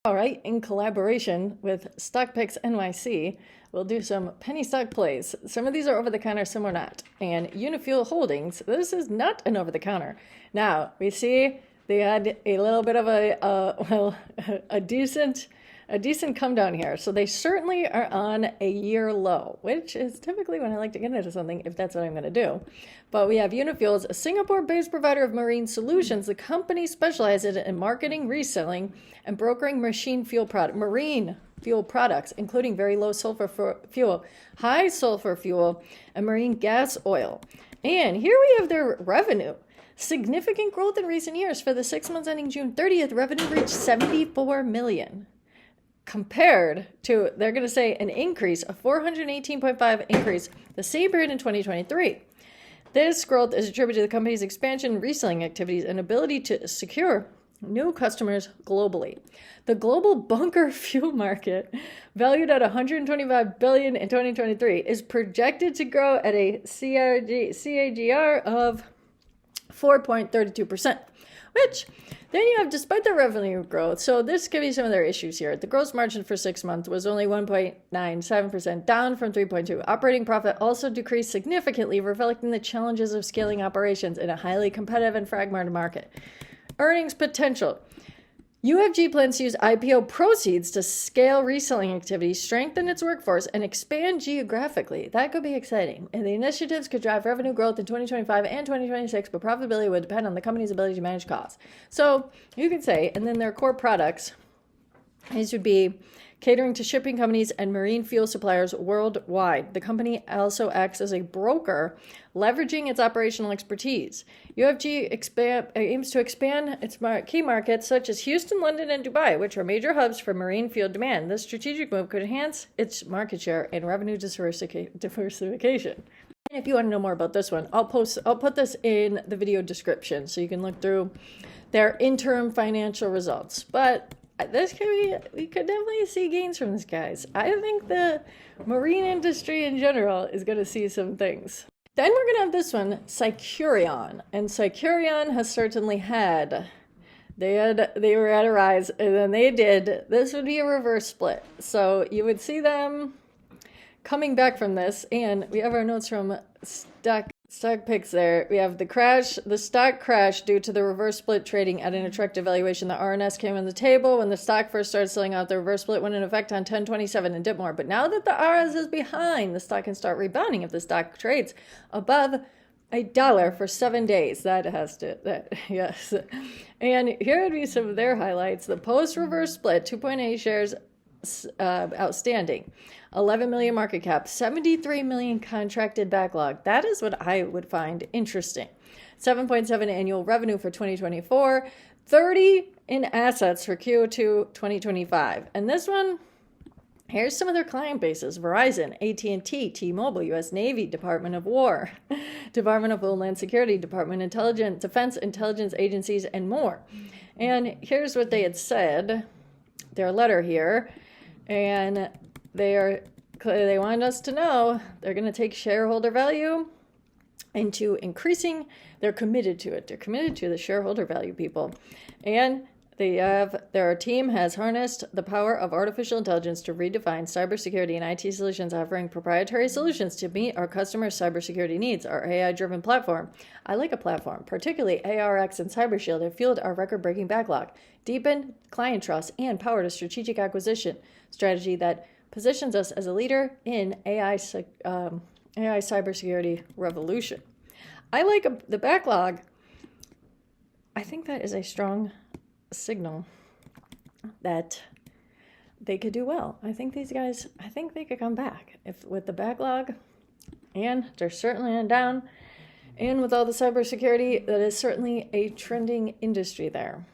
All right, in collaboration with Stock Picks NYC, we'll do some penny stock plays. Some of these are over the counter, some are not. And Unifuel Holdings, this is not an over the counter. Now, we see they had a little bit of a decent come down here. So they certainly are on a year low, which is typically when I like to get into something, if that's what I'm going to do. But we have Unifuel, a Singapore-based provider of marine solutions. The company specializes in marketing, reselling, and brokering marine fuel products, including very low sulfur fuel, high sulfur fuel, and marine gas oil. And here we have their revenue. Significant growth in recent years. For the 6 months ending June 30th, revenue reached $74 million. Compared to, they're going to say, an increase of 418.5 increase the same period in 2023. This growth is attributed to the company's expansion and reselling activities and ability to secure new customers globally. The global bunker fuel market, valued at $125 billion in 2023, is projected to grow at a CAGR of 4.32%, which then you have, despite the revenue growth, so this gives you some of their issues here. The gross margin for 6 months was only 1.97%, down from 3.2%. Operating profit also decreased significantly, reflecting the challenges of scaling operations in a highly competitive and fragmented market. Earnings potential. UFG plans to use IPO proceeds to scale reselling activities, strengthen its workforce, and expand geographically. That could be exciting. And the initiatives could drive revenue growth in 2025 and 2026, but profitability would depend on the company's ability to manage costs. So you could say, and then their core products, these would be catering to shipping companies and marine fuel suppliers worldwide. The company also acts as a broker, leveraging its operational expertise. UFG aims to expand its key markets such as Houston, London, and Dubai, which are major hubs for marine fuel demand. This strategic move could enhance its market share and revenue diversification. And if you want to know more about this one, I'll put this in the video description so you can look through their interim financial results. But we could definitely see gains from this, guys. I think the marine industry in general is going to see some things. Then we're going to have this one, CYCU. And CYCU has certainly had, they were at a rise, and then this would be a reverse split. So you would see them coming back from this, and we have our notes from Stock Picks there. We have the stock crash due to the reverse split trading at an attractive valuation. The RNS came on the table when the stock first started selling out. The reverse split went into effect on 10/27 and dipped more. But now that the RS is behind, the stock can start rebounding if the stock trades above $1 for 7 days. Yes. And here would be some of their highlights. The post-reverse split, 2.8 shares outstanding, 11 million market cap, 73 million contracted backlog. That is what I would find interesting. 7.7 annual revenue for 2024, 30 in assets for Q2 2025. And this one, here's some of their client bases: Verizon, AT&T, T-Mobile, U.S. Navy, Department of War, Department of Homeland Security, Department of Intelligence, Defense Intelligence Agencies, and more. And here's what they had said, their letter here. And they want us to know they're going to take shareholder value into increasing. They're committed to it. They're committed to the shareholder value, people. And their team has harnessed the power of artificial intelligence to redefine cybersecurity and IT solutions, offering proprietary solutions to meet our customers' cybersecurity needs. Our AI-driven platform, I like a platform, particularly ARX and CyberShield, have fueled our record-breaking backlog, deepened client trust, and powered a strategic acquisition strategy that positions us as a leader in AI cybersecurity revolution. I like the backlog. I think that is a strong signal that they could do well. I think these guys, they could come back with the backlog, and they're certainly on down. And with all the cybersecurity, that is certainly a trending industry there.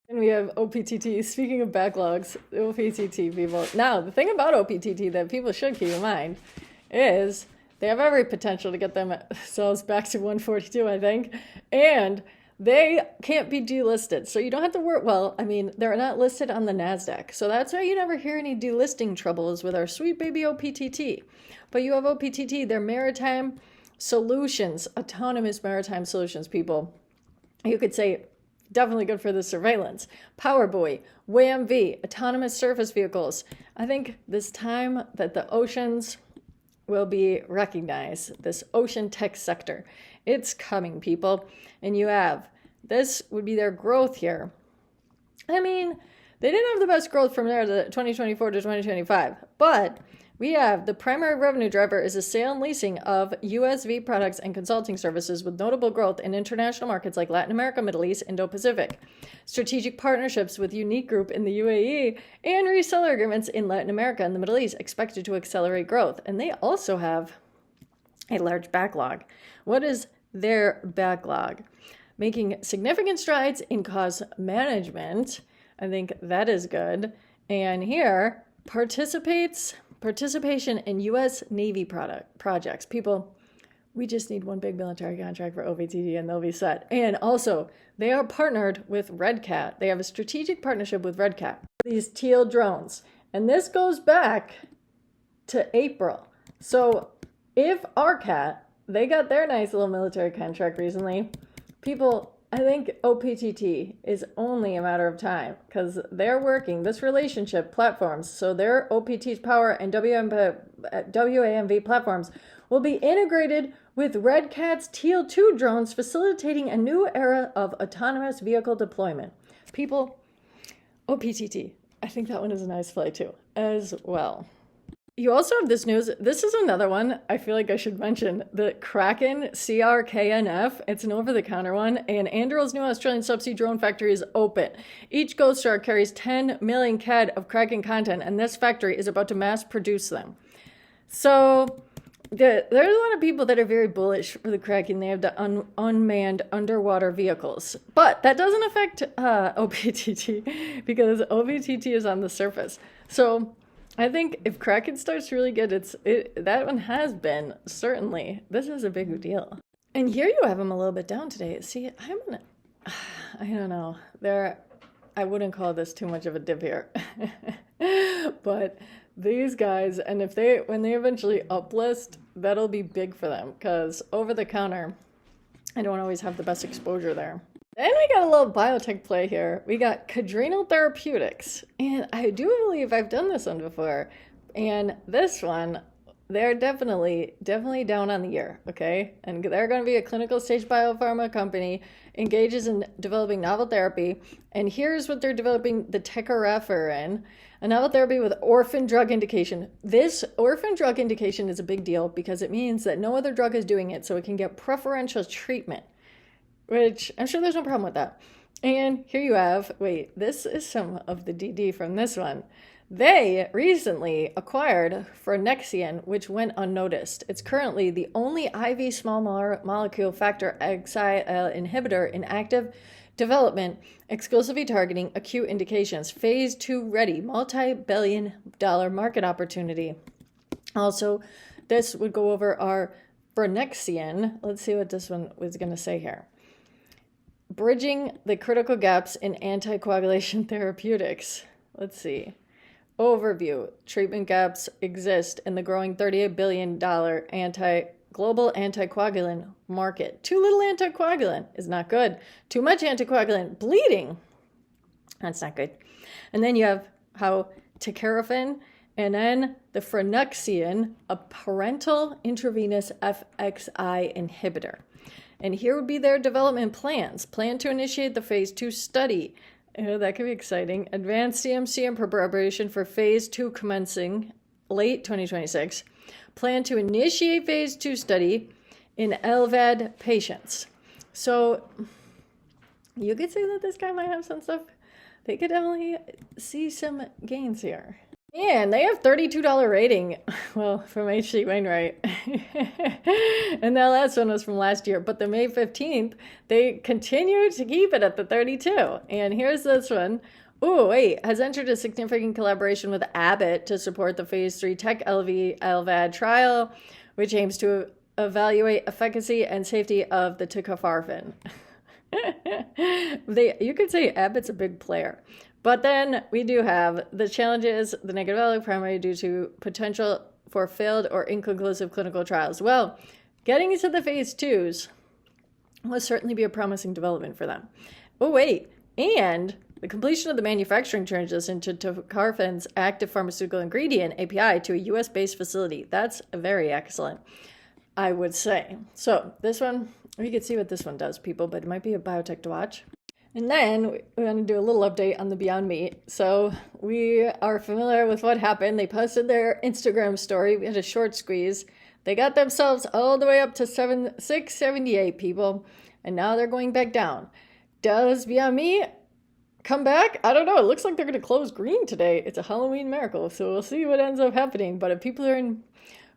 And we have OPTT. Speaking of backlogs, OPTT people. Now, the thing about OPTT that people should keep in mind is they have every potential to get themselves back to 142, I think. And they can't be delisted. So you don't have to worry. Well, I mean, they're not listed on the Nasdaq. So that's why you never hear any delisting troubles with our sweet baby OPTT. But you have OPTT, they're maritime solutions, autonomous maritime solutions, people. You could say definitely good for the surveillance. Powerbuoy, WAM-V, autonomous surface vehicles. I think this time that the oceans will be recognized, this ocean tech sector. It's coming, people. And you have, this would be their growth here. I mean, they didn't have the best growth from there to 2024 to 2025, but we have the primary revenue driver is the sale and leasing of USV products and consulting services with notable growth in international markets like Latin America, Middle East, Indo-Pacific. Strategic partnerships with Unique Group in the UAE and reseller agreements in Latin America and the Middle East expected to accelerate growth. And they also have a large backlog. What is their backlog? Making significant strides in cost management. I think that is good. And here, participation in U.S. Navy projects. People, we just need one big military contract for OPTT and they'll be set. And also, they are partnered with Red Cat. They have a strategic partnership with Red Cat. These teal drones. And this goes back to April. So if RCAT, they got their nice little military contract recently, people, I think OPTT is only a matter of time because they're working this relationship platforms. So their OPT's power and WAMV platforms will be integrated with Red Cat's Teal 2 drones, facilitating a new era of autonomous vehicle deployment. People, OPTT, I think that one is a nice flight too, as well. You also have this news. This is another one I feel like I should mention. The Kraken CRKNF. It's an over-the-counter one. And Anduril's new Australian subsea drone factory is open. Each Ghost Star carries 10 million CAD of Kraken content, and this factory is about to mass produce them. So there's a lot of people that are very bullish for the Kraken. They have the unmanned underwater vehicles. But that doesn't affect OPTT because OPTT is on the surface. So I think if Kraken starts really good, that one has been, certainly. This is a big deal. And here you have them a little bit down today. See, I don't know. I wouldn't call this too much of a dip here. But these guys, and when they eventually uplist, that'll be big for them because over the counter, I don't always have the best exposure there. Then we got a little biotech play here. We got Cadrenal Therapeutics. And I do believe I've done this one before. And this one, they're definitely down on the year, okay? And they're going to be a clinical stage biopharma company, engages in developing novel therapy. And here's what they're developing, the tecaraferen, a novel therapy with orphan drug indication. This orphan drug indication is a big deal because it means that no other drug is doing it, so it can get preferential treatment. Which I'm sure there's no problem with that. And here you have, this is some of the DD from this one. They recently acquired Frunexian, which went unnoticed. It's currently the only IV small molecule factor XI inhibitor in active development, exclusively targeting acute indications, phase 2 ready, multi-billion-dollar market opportunity. Also, this would go over our Frunexian. Let's see what this one was going to say here. Bridging the critical gaps in anticoagulation therapeutics. Let's see. Overview. Treatment gaps exist in the growing $38 billion global anticoagulant market. Too little anticoagulant is not good. Too much anticoagulant. Bleeding. That's not good. And then you have how tecaraferen and then the Frunexian, a parental intravenous FXI inhibitor. And here would be their development plans. Plan to initiate the phase 2 study. That could be exciting. Advanced CMC and preparation for phase 2 commencing late 2026. Plan to initiate phase 2 study in LVAD patients. So you could say that this guy might have some stuff. They could definitely see some gains here. And they have $32 rating, well, from H.C. Wainwright. And that last one was from last year. But the May 15th, they continue to keep it at the 32. And here's this one. Has entered a significant collaboration with Abbott to support the phase 3 Tech LVAD trial, which aims to evaluate efficacy and safety of the tecaraferen. You could say Abbott's a big player. But then we do have the challenges, the negative outlook primarily due to potential for failed or inconclusive clinical trials. Well, getting into the phase 2s will certainly be a promising development for them. Oh, wait. And the completion of the manufacturing transition to Tocarfin's active pharmaceutical ingredient, API, to a US-based facility. That's very excellent, I would say. So this one, you can see what this one does, people, but it might be a biotech to watch. And then we want to do a little update on the Beyond Meat. So we are familiar with what happened. They posted their Instagram story. We had a short squeeze. They got themselves all the way up to 678 people, and now they're going back down. Does Beyond Meat come back? I don't know. It looks like they're going to close green today. It's a Halloween miracle, so we'll see what ends up happening. But if people are in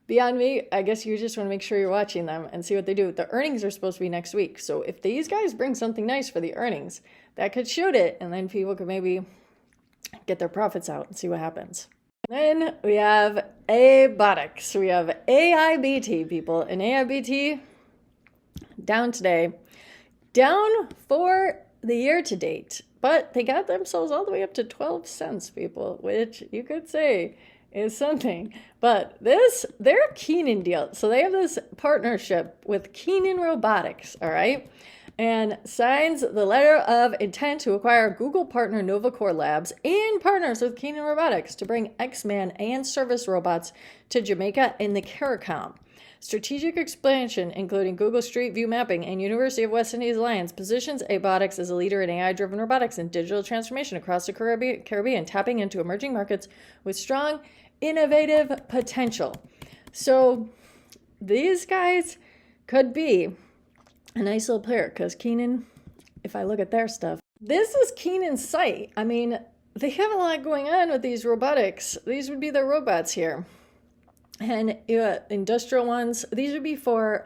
Beyond Meat, I guess you just want to make sure you're watching them and see what they do. The earnings are supposed to be next week. So if these guys bring something nice for the earnings, that could shoot it. And then people could maybe get their profits out and see what happens. And then we have robotics. We have AIBT, people. And AIBT down today. Down for the year to date. But they got themselves all the way up to 12 cents, people, which you could say is something. But their Keenan deal. So they have this partnership with Keenan Robotics, all right? And signs the letter of intent to acquire Google partner NovaCore Labs and partners with Keenan Robotics to bring X-Man and service robots to Jamaica and the Caricom. Strategic expansion, including Google Street View Mapping and University of West Indies Alliance, positions AIBT as a leader in AI-driven robotics and digital transformation across the Caribbean, tapping into emerging markets with strong, innovative potential. So these guys could be a nice little player, because Keenan, if I look at their stuff, this is Keenan's site. I mean, they have a lot going on with these robotics. These would be their robots here. And industrial ones, these would be for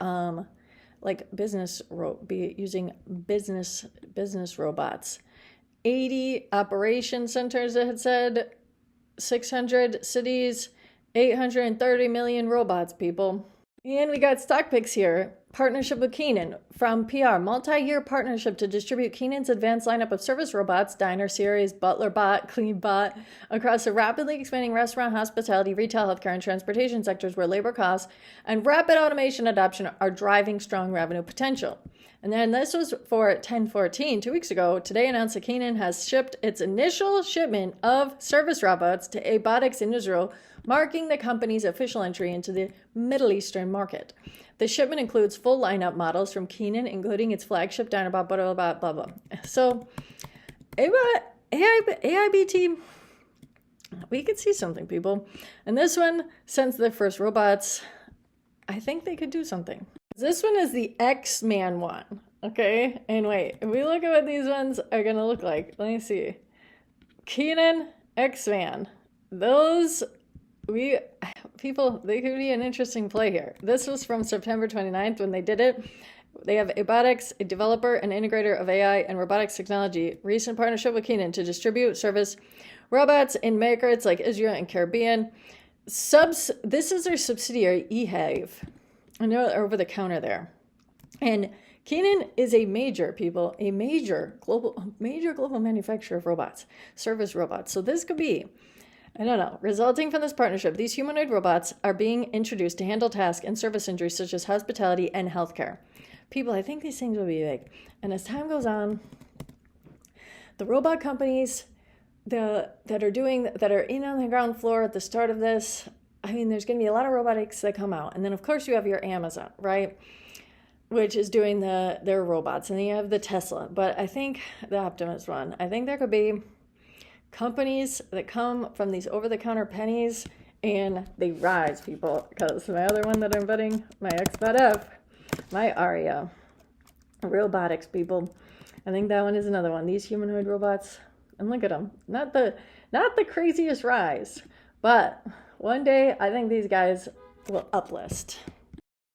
like be using business robots. 80 operation centers, it had said, 600 cities, 830 million robots, people. And we got stock picks here. Partnership with Keenan from PR. Multi-year partnership to distribute Keenan's advanced lineup of service robots, Diner Series, Butler Bot, Clean Bot, across the rapidly expanding restaurant, hospitality, retail, healthcare, and transportation sectors where labor costs and rapid automation adoption are driving strong revenue potential. And then this was for 10/14, 2 weeks ago. Today announced that Keenan has shipped its initial shipment of service robots to AIBT in Israel, marking the company's official entry into the Middle Eastern market. The shipment includes full lineup models from Keenan, including its flagship Dinobot, blah, blah, blah, blah. So, AIBT, we could see something, people. And this one, since their first robots, I think they could do something. This one is the X-Man one, okay? And wait, if we look at what these ones are going to look like, let me see. Keenan, X-Man. Those... people, they could be an interesting play here. This was from September 29th when they did it. They have AIBT, a developer and integrator of AI and robotics technology. Recent partnership with Keenan to distribute service robots in markets like Israel and Caribbean. This is their subsidiary, eHave. I know they're over the counter there. And Keenan is a major global manufacturer of robots, service robots. So this could be, I don't know. Resulting from this partnership, these humanoid robots are being introduced to handle tasks and service industries such as hospitality and healthcare. People, I think these things will be big. And as time goes on, the robot companies that are in on the ground floor at the start of this, I mean, there's going to be a lot of robotics that come out. And then, of course, you have your Amazon, right? Which is doing their robots. And then you have the Tesla. But I think the Optimus one, I think there could be companies that come from these over-the-counter pennies and they rise, people. Because my other one that I'm betting, my XBOTF, my Aria, robotics, people. I think that one is another one. These humanoid robots, and look at them. Not the craziest rise, but one day I think these guys will uplist.